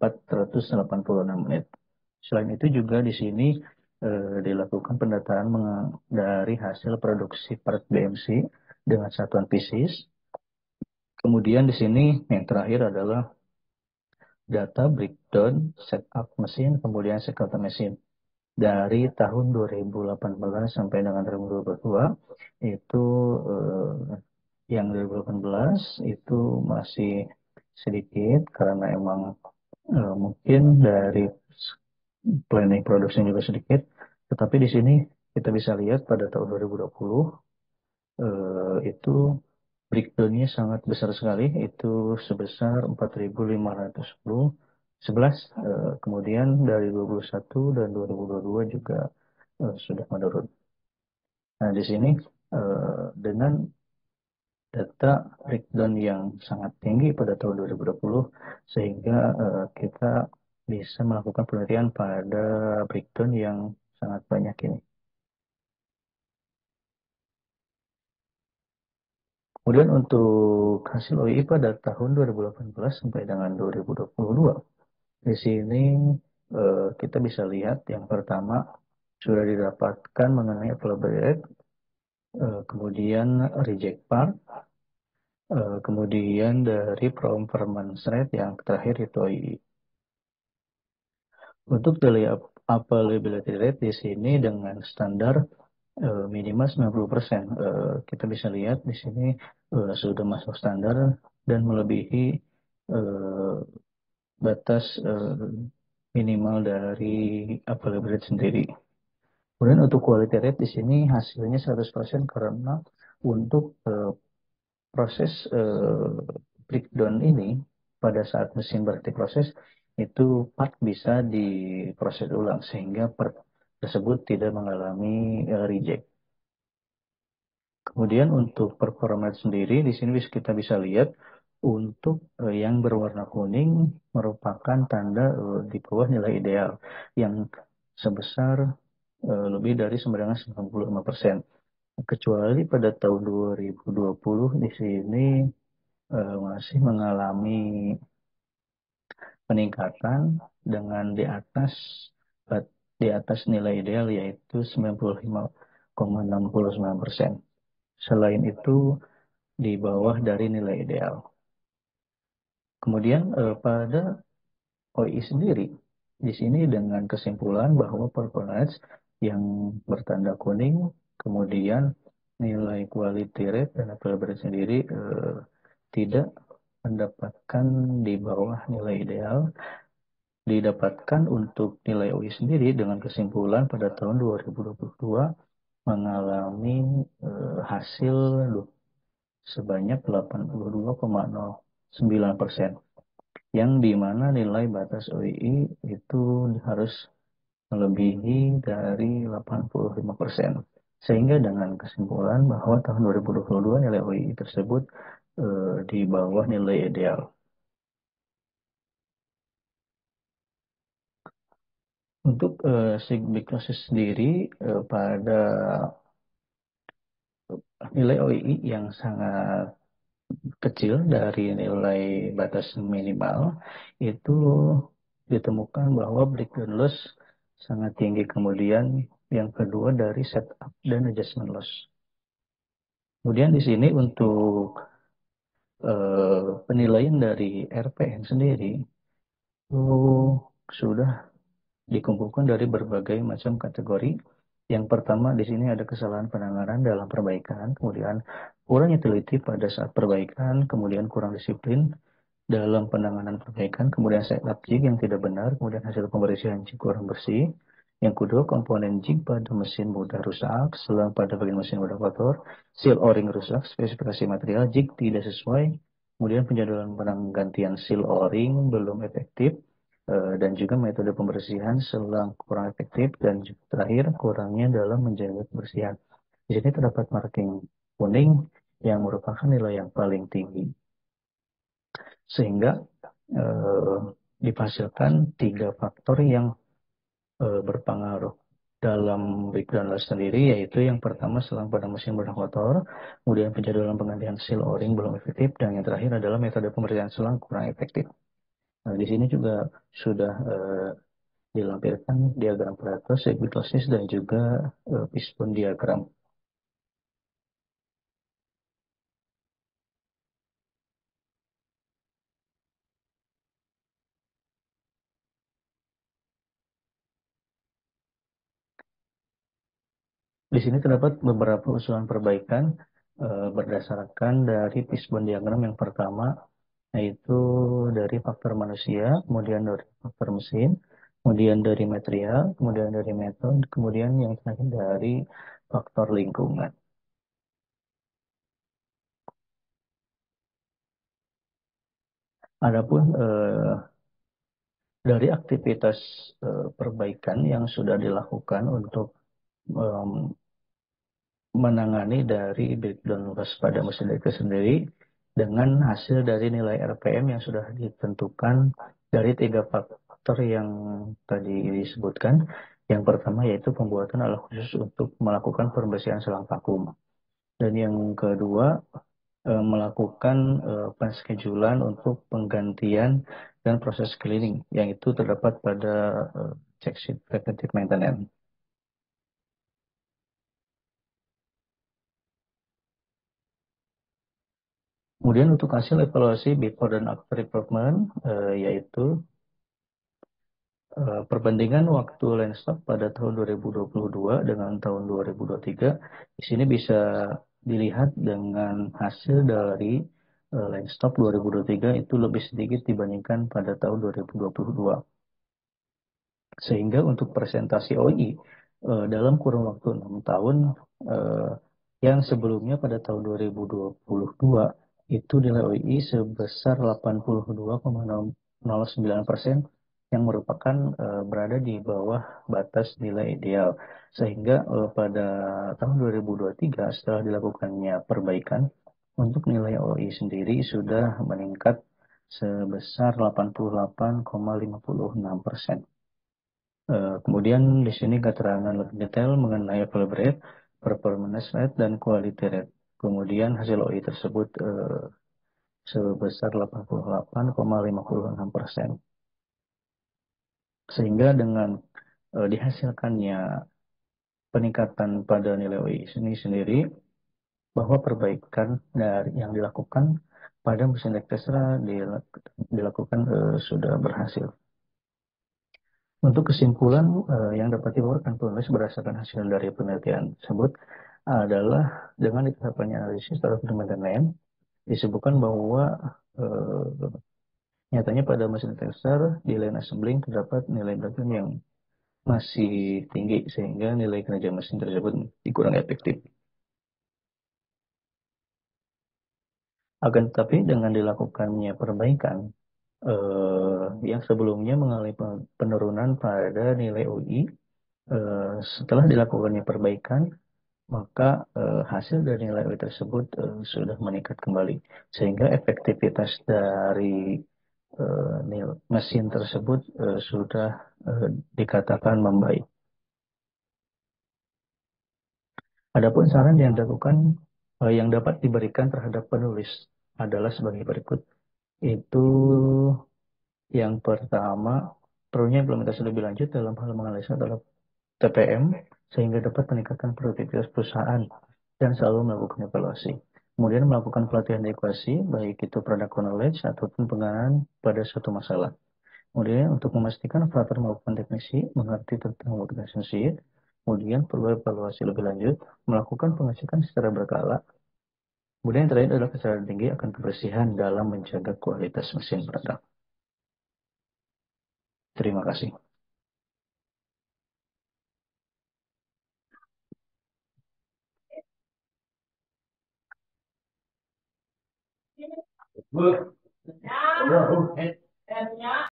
486 menit. Selain itu juga di sini dilakukan pendataan dari hasil produksi part BMC dengan satuan pieces. Kemudian di sini yang terakhir adalah data breakdown setup mesin, kemudian setup mesin. Dari tahun 2018 sampai dengan 2022 itu yang 2018 itu masih sedikit karena emang mungkin dari planning production juga sedikit. Tetapi di sini kita bisa lihat pada tahun 2020 itu breakdownnya sangat besar sekali, itu sebesar 4.511. Kemudian dari 2021 dan 2022 juga sudah menurun. Nah, di sini dengan data breakdown yang sangat tinggi pada tahun 2020, sehingga kita bisa melakukan penelitian pada breakdown yang sangat banyak ini. Kemudian untuk hasil OII pada tahun 2018 sampai dengan 2022, di sini kita bisa lihat yang pertama sudah didapatkan mengenai available rate, kemudian reject part, kemudian dari performance rate yang terakhir itu OII. Untuk daily availability rate di sini dengan standar minimal 90%. Kita bisa lihat di sini sudah masuk standar dan melebihi eh, batas minimal dari availability sendiri. Kemudian untuk quality rate di sini hasilnya 100% karena untuk proses breakdown ini pada saat mesin berhenti proses itu part bisa diproses ulang sehingga part tersebut tidak mengalami reject. Kemudian untuk performa sendiri di sini kita bisa lihat untuk yang berwarna kuning merupakan tanda di bawah nilai ideal yang sebesar lebih dari 95%. Kecuali pada tahun 2020 di sini masih mengalami peningkatan dengan di atas nilai ideal yaitu 95,69%. Selain itu di bawah dari nilai ideal. Kemudian pada OI sendiri di sini dengan kesimpulan bahwa performance yang bertanda kuning, kemudian nilai quality rate dan availability sendiri tidak mendapatkan di bawah nilai ideal, didapatkan untuk nilai OI sendiri dengan kesimpulan pada tahun 2022 mengalami hasil sebanyak 82,09%, yang dimana nilai batas OII itu harus melebihi dari 85%. Sehingga dengan kesimpulan bahwa tahun 2022 nilai OII tersebut di bawah nilai ideal. Untuk signifikansi sendiri pada nilai OII yang sangat kecil dari nilai batas minimal itu ditemukan bahwa breakdown loss sangat tinggi. Kemudian yang kedua dari setup dan adjustment loss. Kemudian di sini untuk penilaian dari RPN sendiri itu sudah dikumpulkan dari berbagai macam kategori. Yang pertama di sini ada kesalahan penanganan dalam perbaikan, kemudian kurangnya teliti pada saat perbaikan, kemudian kurang disiplin dalam penanganan perbaikan, kemudian setup jig yang tidak benar, kemudian hasil pembersihan jig kurang bersih. Yang kedua, komponen jig pada mesin mudah rusak, selang pada bagian mesin mudah kotor, seal o-ring rusak, spesifikasi material jig tidak sesuai, kemudian penjadwalan penggantian seal o-ring belum efektif, dan juga metode pembersihan selang kurang efektif, dan juga terakhir kurangnya dalam menjaga kebersihan. Di sini terdapat marking kuning yang merupakan nilai yang paling tinggi, sehingga eh, dihasilkan tiga faktor yang berpengaruh dalam breakdown loss sendiri, yaitu yang pertama selang pada mesin mudah kotor, kemudian penjadwalan penggantian seal o-ring belum efektif, dan yang terakhir adalah metode pembersihan selang kurang efektif. Nah, di sini juga sudah dilampirkan diagram Pareto, simbiosis, dan juga fishbone diagram. Di sini terdapat beberapa usulan perbaikan berdasarkan dari fishbone diagram yang pertama, yaitu dari faktor manusia, kemudian dari faktor mesin, kemudian dari material, kemudian dari metode, kemudian yang terakhir dari faktor lingkungan. Adapun dari aktivitas perbaikan yang sudah dilakukan untuk em, menangani dari breakdown loss pada mesin itu sendiri dengan hasil dari nilai RPM yang sudah ditentukan dari tiga faktor yang tadi disebutkan. Yang pertama yaitu pembuatan alat khusus untuk melakukan pembersihan selang vakum. Dan yang kedua melakukan penschedulan untuk penggantian dan proses cleaning yang itu terdapat pada check sheet preventive maintenance. Kemudian untuk hasil evaluasi before dan after improvement yaitu perbandingan waktu line stop pada tahun 2022 dengan tahun 2023. Di sini bisa dilihat dengan hasil dari line stop 2023 itu lebih sedikit dibandingkan pada tahun 2022. Sehingga untuk presentasi OI dalam kurun waktu 6 tahun eh, yang sebelumnya pada tahun 2022 itu nilai OI sebesar 82,09% yang merupakan berada di bawah batas nilai ideal. Sehingga pada tahun 2023 setelah dilakukannya perbaikan untuk nilai OI sendiri sudah meningkat sebesar 88,56%. Kemudian di sini keterangan lebih detail mengenai available rate, performance rate, dan quality rate. Kemudian hasil OI tersebut sebesar 88,56%. Sehingga dengan dihasilkannya peningkatan pada nilai OI ini sendiri, bahwa perbaikan dari yang dilakukan pada mesin Dextra dilakukan sudah berhasil. Untuk kesimpulan yang dapat dikeluarkan penulis berdasarkan hasil dari penelitian tersebut adalah dengan ditetapkannya analisis atau fundamental disebutkan bahwa eh, nyatanya pada mesin tester di line assembling terdapat nilai breakdown yang masih tinggi sehingga nilai kinerja mesin tersebut kurang efektif. Akan tetapi dengan dilakukannya perbaikan yang sebelumnya mengalami penurunan pada nilai UI, setelah dilakukannya perbaikan maka hasil dari nilai UI tersebut sudah meningkat kembali sehingga efektivitas dari mesin tersebut sudah dikatakan membaik. Adapun saran yang dilakukan yang dapat diberikan terhadap penulis adalah sebagai berikut. Itu yang pertama, perlunya implementasi lebih lanjut dalam hal menganalisa dalam TPM sehingga dapat meningkatkan produktivitas perusahaan dan selalu melakukan evaluasi. Kemudian melakukan pelatihan ekuasi, baik itu product knowledge ataupun pengenalan pada suatu masalah. Kemudian untuk memastikan operator maupun teknisi mengerti tentang organisasi, kemudian perlu evaluasi lebih lanjut, melakukan pengecekan secara berkala. Kemudian yang terakhir adalah kesadaran tinggi akan kebersihan dalam menjaga kualitas mesin produk. Terima kasih.